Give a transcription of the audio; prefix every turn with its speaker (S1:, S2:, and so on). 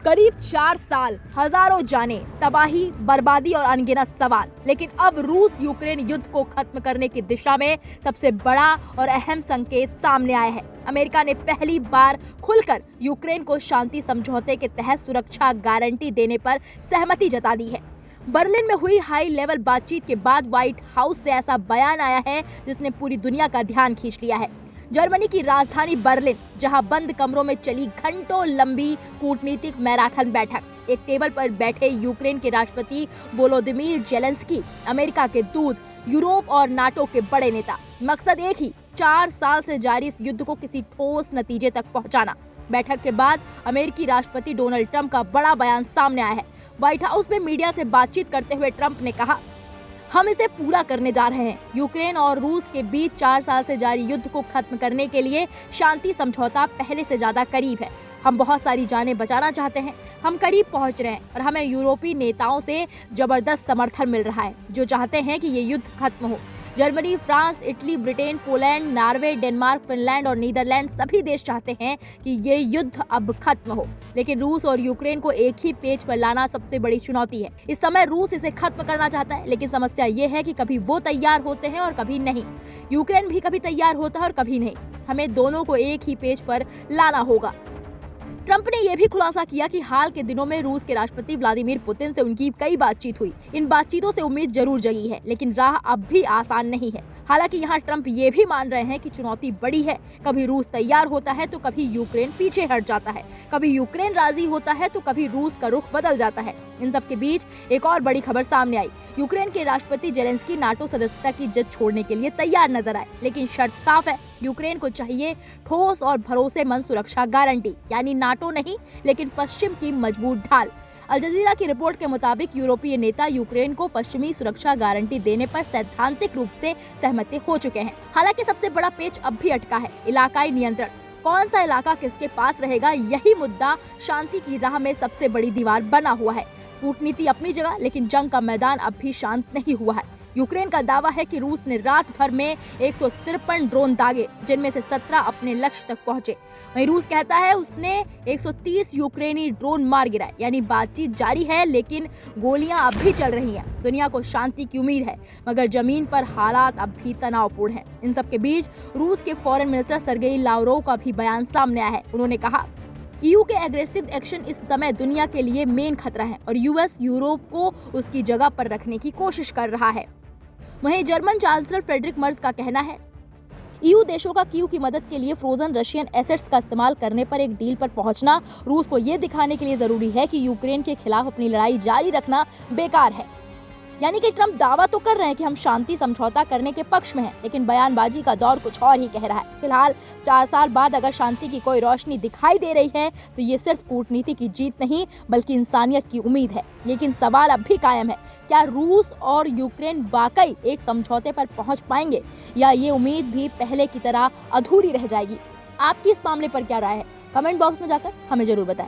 S1: करीब 4 साल, हजारों जाने, तबाही, बर्बादी और अनगिनत सवाल। लेकिन अब रूस यूक्रेन युद्ध को खत्म करने की दिशा में सबसे बड़ा और अहम संकेत सामने आया है। अमेरिका ने पहली बार खुलकर यूक्रेन को शांति समझौते के तहत सुरक्षा गारंटी देने पर सहमति जता दी है। बर्लिन में हुई हाई लेवल बातचीत के बाद व्हाइट हाउस से ऐसा बयान आया है जिसने पूरी दुनिया का ध्यान खींच लिया है। जर्मनी की राजधानी बर्लिन, जहां बंद कमरों में चली घंटों लंबी कूटनीतिक मैराथन बैठक, एक टेबल पर बैठे यूक्रेन के राष्ट्रपति वोलोदिमीर जेलेंस्की, अमेरिका के दूत, यूरोप और नाटो के बड़े नेता। मकसद एक ही, 4 साल से जारी इस युद्ध को किसी ठोस नतीजे तक पहुंचाना। बैठक के बाद अमेरिकी राष्ट्रपति डोनाल्ड ट्रंप का बड़ा बयान सामने आया है। व्हाइट हाउस में मीडिया से बातचीत करते हुए ट्रंप ने कहा, हम इसे पूरा करने जा रहे हैं। यूक्रेन और रूस के बीच 4 साल से जारी युद्ध को खत्म करने के लिए शांति समझौता पहले से ज्यादा करीब है। हम बहुत सारी जानें बचाना चाहते हैं। हम करीब पहुंच रहे हैं और हमें यूरोपीय नेताओं से जबरदस्त समर्थन मिल रहा है जो चाहते हैं कि ये युद्ध खत्म हो। Germany, France, Italy, Britain, Poland, Norway, Denmark, Finland और नीदरलैंड सभी देश चाहते हैं कि ये युद्ध अब खत्म हो। लेकिन रूस और यूक्रेन को एक ही पेज पर लाना सबसे बड़ी चुनौती है। इस समय रूस इसे खत्म करना चाहता है, लेकिन समस्या ये है कि कभी वो तैयार होते हैं और कभी नहीं। यूक्रेन भी कभी तैयार होता है और कभी नहीं। हमें दोनों को एक ही पेज पर लाना होगा। ट्रंप ने यह भी खुलासा किया कि हाल के दिनों में रूस के राष्ट्रपति व्लादिमीर पुतिन से उनकी कई बातचीत हुई। इन बातचीतों से उम्मीद जरूर जगी है, लेकिन राह अब भी आसान नहीं है। हालांकि यहाँ ट्रंप ये भी मान रहे हैं कि चुनौती बड़ी है। कभी रूस तैयार होता है तो कभी यूक्रेन पीछे हट जाता है, कभी यूक्रेन राजी होता है तो कभी रूस का रुख बदल जाता है। इन सब के बीच एक और बड़ी खबर सामने आई। यूक्रेन के राष्ट्रपति जेलेंस्की नाटो सदस्यता की जद छोड़ने के लिए तैयार नजर आए, लेकिन शर्त साफ है, यूक्रेन को चाहिए ठोस और भरोसेमंद सुरक्षा गारंटी, यानी नाटो नहीं लेकिन पश्चिम की मजबूत ढाल। अल जजीरा की रिपोर्ट के मुताबिक यूरोपीय नेता यूक्रेन को पश्चिमी सुरक्षा गारंटी देने पर सैद्धांतिक रूप से सहमति हो चुके हैं। हालांकि सबसे बड़ा पेच अब भी अटका है, इलाकाई नियंत्रण। कौन सा इलाका किसके पास रहेगा, यही मुद्दा शांति की राह में सबसे बड़ी दीवार बना हुआ है। कूटनीति अपनी जगह, लेकिन जंग का मैदान अब भी शांत नहीं हुआ है। यूक्रेन का दावा है कि रूस ने रात भर में 153 ड्रोन दागे, जिनमें से 17 अपने लक्ष्य तक पहुंचे। वहीं रूस कहता है उसने 130 यूक्रेनी ड्रोन मार गिराए। यानी बातचीत जारी है, लेकिन गोलियां अब भी चल रही हैं। दुनिया को शांति की उम्मीद है, मगर जमीन पर हालात अब भी तनावपूर्ण हैं। इन सब के बीच रूस के फॉरेन मिनिस्टर सर्गेई लावरोव का भी बयान सामने आया है। उन्होंने कहा, ईयू के एग्रेसिव एक्शन इस समय दुनिया के लिए मेन खतरा है और यूएस यूरोप को उसकी जगह पर रखने की कोशिश कर रहा है। वहीं जर्मन चांसलर फ्रेडरिक मर्ज का कहना है, ईयू देशों का कीव की मदद के लिए फ्रोजन रशियन एसेट्स का इस्तेमाल करने पर एक डील पर पहुंचना रूस को ये दिखाने के लिए जरूरी है कि यूक्रेन के खिलाफ अपनी लड़ाई जारी रखना बेकार है। यानी कि ट्रंप दावा तो कर रहे हैं कि हम शांति समझौता करने के पक्ष में हैं, लेकिन बयानबाजी का दौर कुछ और ही कह रहा है। फिलहाल 4 साल बाद अगर शांति की कोई रोशनी दिखाई दे रही है तो ये सिर्फ कूटनीति की जीत नहीं बल्कि इंसानियत की उम्मीद है। लेकिन सवाल अब भी कायम है, क्या रूस और यूक्रेन वाकई एक समझौते पर पहुंच पाएंगे या ये उम्मीद भी पहले की तरह अधूरी रह जाएगी? आपकी इस मामले पर क्या राय है? कमेंट बॉक्स में जाकर हमें जरूर बताएं।